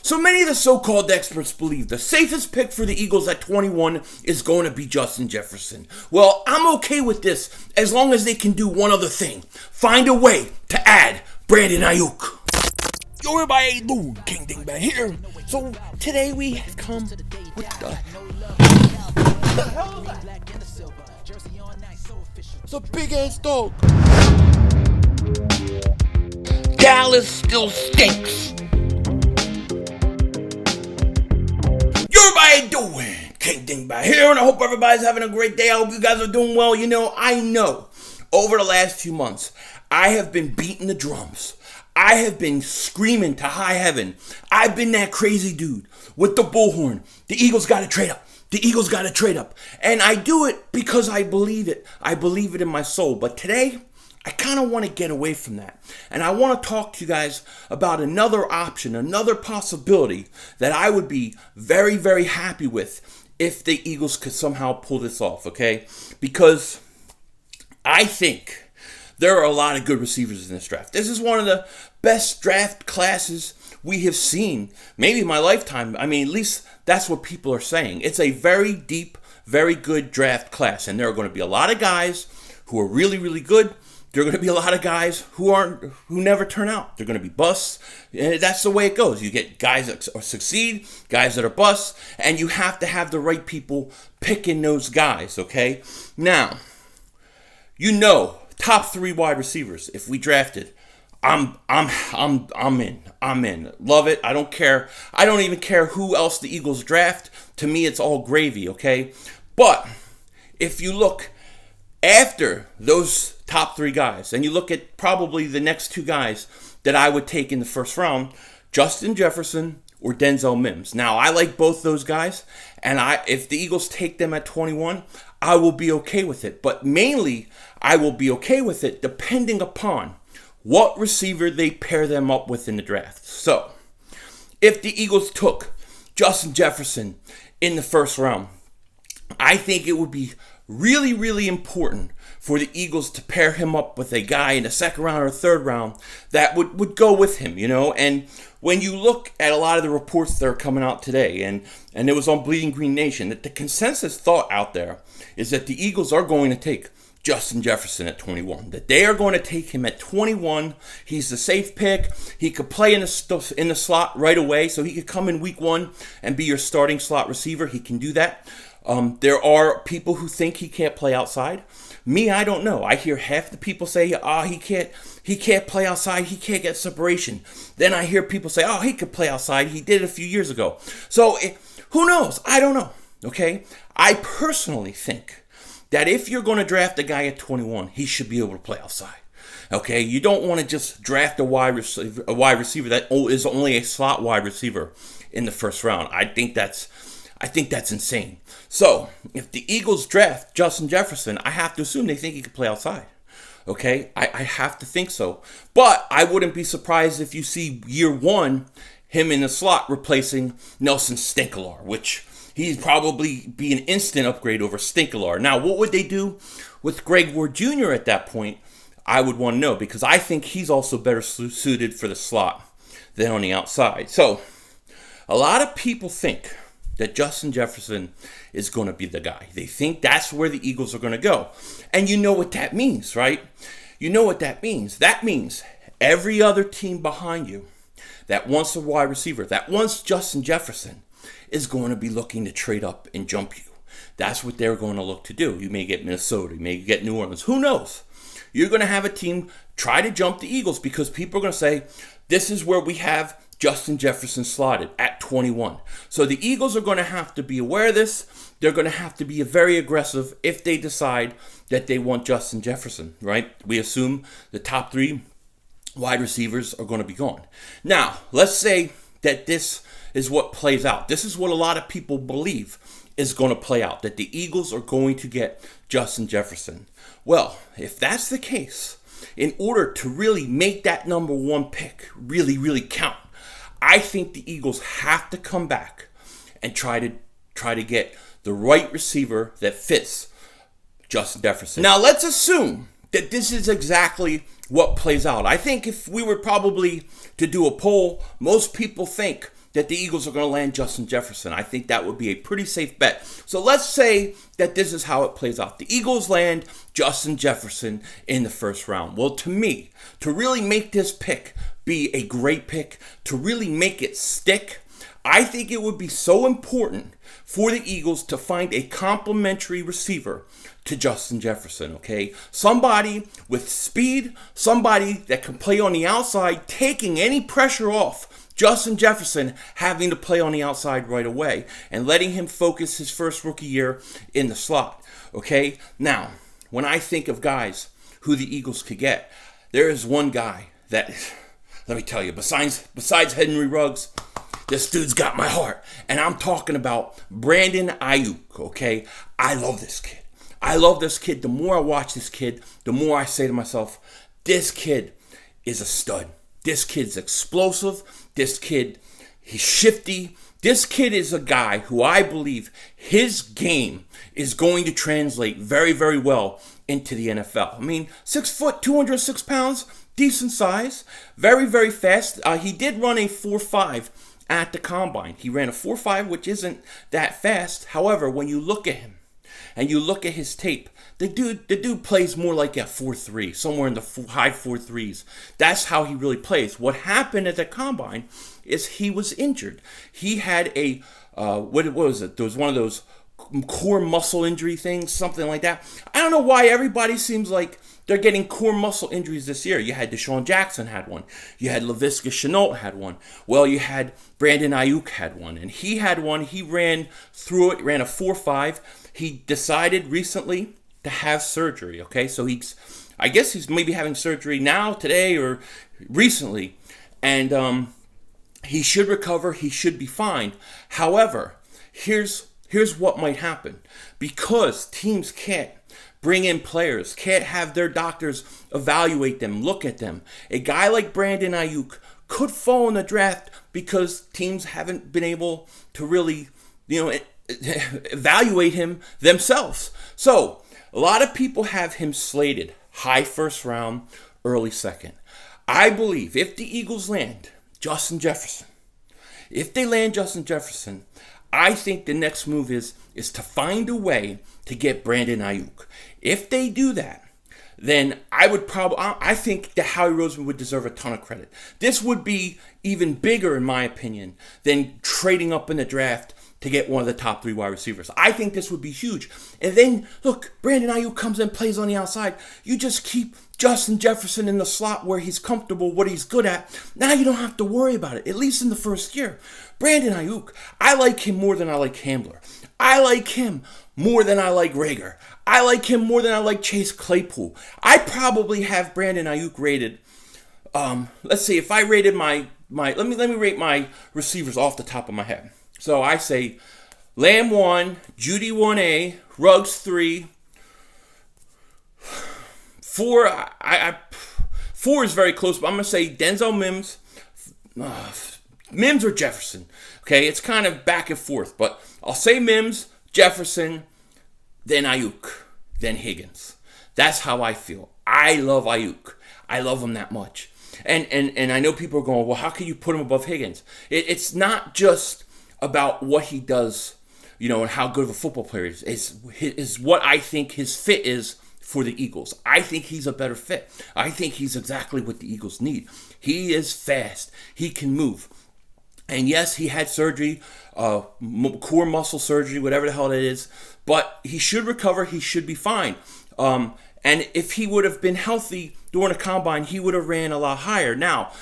So many of the so-called experts believe the safest pick for the Eagles at 21 is going to be Justin Jefferson. Well, I'm okay with this as long as they can do one other thing. Find a way to add Brandon Aiyuk. Yo, everybody, Lou King Ding back here. So today we have come with the hell is that? It's a big ass dog. Dallas still stinks. Yo, everybody doing? King Dingbat here, and I hope everybody's having a great day. I hope you guys are doing well. I know over the last few months, I have been beating the drums. I have been screaming to high heaven. I've been that crazy dude with the bullhorn. The Eagles got to trade up. The Eagles got to trade up. And I do it because I believe it. I believe it in my soul. But today, I kind of want to get away from that. And I want to talk to you guys about another option, another possibility that I would be very, very happy with if the Eagles could somehow pull this off, okay? Because I think there are a lot of good receivers in this draft. This is one of the best draft classes we have seen, maybe in my lifetime. I mean, at least that's what people are saying. It's a very deep, very good draft class. And there are going to be a lot of guys who are really, really good. There are going to be a lot of guys who never turn out. They're going to be busts. And that's the way it goes. You get guys that succeed, guys that are busts, and you have to have the right people picking those guys, okay? Now, top 3 wide receivers. If we drafted, I'm in. I'm in. Love it. I don't care. I don't even care who else the Eagles draft. To me, it's all gravy, okay? But if you look after those top 3 guys, and you look at probably the next 2 guys that I would take in the first round, Justin Jefferson or Denzel Mims. Now, I like both those guys, and if the Eagles take them at 21, I will be okay with it. But mainly, I will be okay with it depending upon what receiver they pair them up with in the draft. So, if the Eagles took Justin Jefferson in the first round, I think it would be really, really important for the Eagles to pair him up with a guy in the second round or third round that would go with him, And when you look at a lot of the reports that are coming out today, and it was on Bleeding Green Nation, that the consensus thought out there is that the Eagles are going to take Justin Jefferson at 21. That they are going to take him at 21. He's the safe pick. He could play in the slot right away, so he could come in week 1 and be your starting slot receiver. He can do that. There are people who think he can't play outside. Me, I don't know. I hear half the people say, he can't play outside. He can't get separation. Then I hear people say, he could play outside. He did it a few years ago. So who knows? I don't know. Okay. I personally think that if you're going to draft a guy at 21, he should be able to play outside. Okay, you don't want to just draft a wide receiver that is only a slot wide receiver in the first round. I think that's insane. So, if the Eagles draft Justin Jefferson, I have to assume they think he can play outside. Okay, I have to think so. But I wouldn't be surprised if you see year 1, him in the slot replacing Nelson Stinkelar, which he'd probably be an instant upgrade over Stinkelar. Now, what would they do with Greg Ward Jr. at that point? I would want to know, because I think he's also better suited for the slot than on the outside. So, a lot of people think that Justin Jefferson is going to be the guy. They think that's where the Eagles are going to go. And you know what that means, right? You know what that means. That means every other team behind you that wants a wide receiver, that wants Justin Jefferson, is going to be looking to trade up and jump you. That's what they're going to look to do. You may get Minnesota, you may get New Orleans. Who knows? You're going to have a team try to jump the Eagles because people are going to say, this is where we have Justin Jefferson slotted at 21. So the Eagles are going to have to be aware of this. They're going to have to be very aggressive if they decide that they want Justin Jefferson, right? We assume the top 3 wide receivers are going to be gone. Now, let's say that this is what plays out. This is what a lot of people believe is going to play out, that the Eagles are going to get Justin Jefferson. Well, if that's the case, in order to really make that number 1 pick really, really count, I think the Eagles have to come back and try to get the right receiver that fits Justin Jefferson. Now, let's assume that this is exactly what plays out. I think if we were probably to do a poll, most people think that the Eagles are going to land Justin Jefferson. I think that would be a pretty safe bet. So let's say that this is how it plays out. The Eagles land Justin Jefferson in the first round. Well, to me, to really make this pick be a great pick, to really make it stick, I think it would be so important for the Eagles to find a complementary receiver to Justin Jefferson, okay? Somebody with speed, somebody that can play on the outside, taking any pressure off Justin Jefferson having to play on the outside right away and letting him focus his first rookie year in the slot, okay? Now, when I think of guys who the Eagles could get, there is one guy that, let me tell you, besides Henry Ruggs, this dude's got my heart. And I'm talking about Brandon Aiyuk, okay? I love this kid. I love this kid. The more I watch this kid, the more I say to myself, this kid is a stud. This kid's explosive. This kid, he's shifty. This kid is a guy who I believe his game is going to translate very, very well into the NFL. I mean, 6 foot, 206 pounds, decent size, very, very fast. He did run a 4.5 at the combine. He ran a 4.5, which isn't that fast. However, when you look at him and you look at his tape, the dude plays more like a 4.3, somewhere in the high 4.3s. That's how he really plays. What happened at the combine is he was injured. He had a, what was it? There was one of those core muscle injury things, something like that. I don't know why everybody seems like they're getting core muscle injuries this year. You had Deshaun Jackson had one. You had Laviska Shenault had one. Well, you had Brandon Aiyuk had one. And he had one. He ran through it, ran a 4.5. He decided recently to have surgery, okay? So I guess he's maybe having surgery now, today, or recently. And he should recover. He should be fine. However, here's what might happen. Because teams can't bring in players, can't have their doctors evaluate them, look at them, a guy like Brandon Aiyuk could fall in the draft because teams haven't been able to really, evaluate him themselves. So, a lot of people have him slated high first round, early second. I believe if the Eagles land Justin Jefferson, I think the next move is to find a way to get Brandon Aiyuk. If they do that, then I think that Howie Roseman would deserve a ton of credit. This would be even bigger, in my opinion, than trading up in the draft to get one of the top 3 wide receivers. I think this would be huge. And then, look, Brandon Aiyuk comes and plays on the outside. You just keep Justin Jefferson in the slot where he's comfortable, what he's good at. Now you don't have to worry about it, at least in the first year. Brandon Aiyuk, I like him more than I like Hambler. I like him more than I like Rager. I like him more than I like Chase Claypool. I probably have Brandon Aiyuk rated. Let's see, if I rated my let me rate my receivers off the top of my head. So I say Lamb 1, Judy 1A, Ruggs 3, 4. 4 is very close, but I'm gonna say Denzel Mims, Mims or Jefferson. Okay, it's kind of back and forth, but I'll say Mims, Jefferson, then Aiyuk, then Higgins. That's how I feel. I love Aiyuk. I love him that much. And I know people are going, well, how can you put him above Higgins? It's not just about what he does, and how good of a football player he is what I think his fit is for the Eagles. I think he's a better fit. I think he's exactly what the Eagles need. He is fast. He can move. And yes, he had surgery, core muscle surgery, whatever the hell that is, but he should recover. He should be fine. And if he would have been healthy during a combine, he would have ran a lot higher. Now,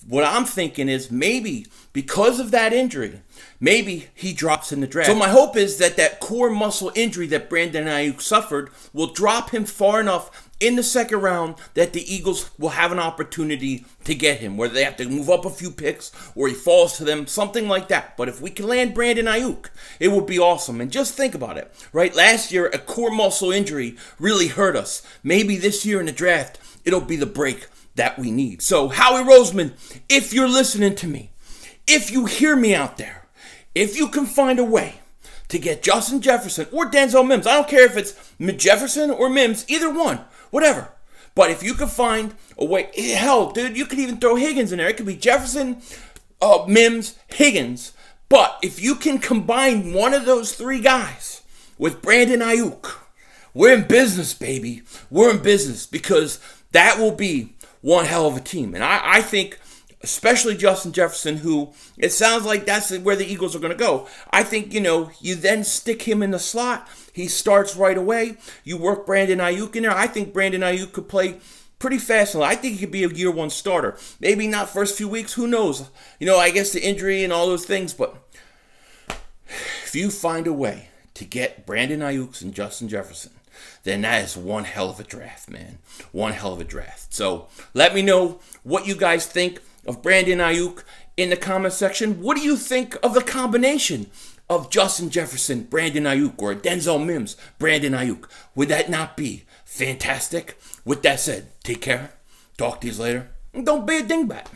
what I'm thinking is maybe because of that injury, maybe he drops in the draft. So my hope is that core muscle injury that Brandon Aiyuk suffered will drop him far enough in the second round that the Eagles will have an opportunity to get him, whether they have to move up a few picks or he falls to them, something like that. But if we can land Brandon Aiyuk, it would be awesome. And just think about it, right? Last year, a core muscle injury really hurt us. Maybe this year in the draft, it'll be the break that we need. So, Howie Roseman, if you're listening to me, if you hear me out there, if you can find a way to get Justin Jefferson or Denzel Mims, I don't care if it's Jefferson or Mims, either one, whatever. But if you can find a way, hell, dude, you could even throw Higgins in there. It could be Jefferson, Mims, Higgins. But if you can combine one of those three guys with Brandon Aiyuk, we're in business, baby. We're in business because that will be one hell of a team. And I think, especially Justin Jefferson, who it sounds like that's where the Eagles are going to go. I think, you then stick him in the slot. He starts right away. You work Brandon Aiyuk in there. I think Brandon Aiyuk could play pretty fast. I think he could be a year one starter. Maybe not first few weeks. Who knows? I guess the injury and all those things. But if you find a way to get Brandon Aiyuk and Justin Jefferson, then that is one hell of a draft, man. One hell of a draft. So let me know what you guys think of Brandon Aiyuk in the comment section. What do you think of the combination of Justin Jefferson, Brandon Aiyuk, or Denzel Mims, Brandon Aiyuk? Would that not be fantastic? With that said, take care. Talk to you later. And don't be a dingbat.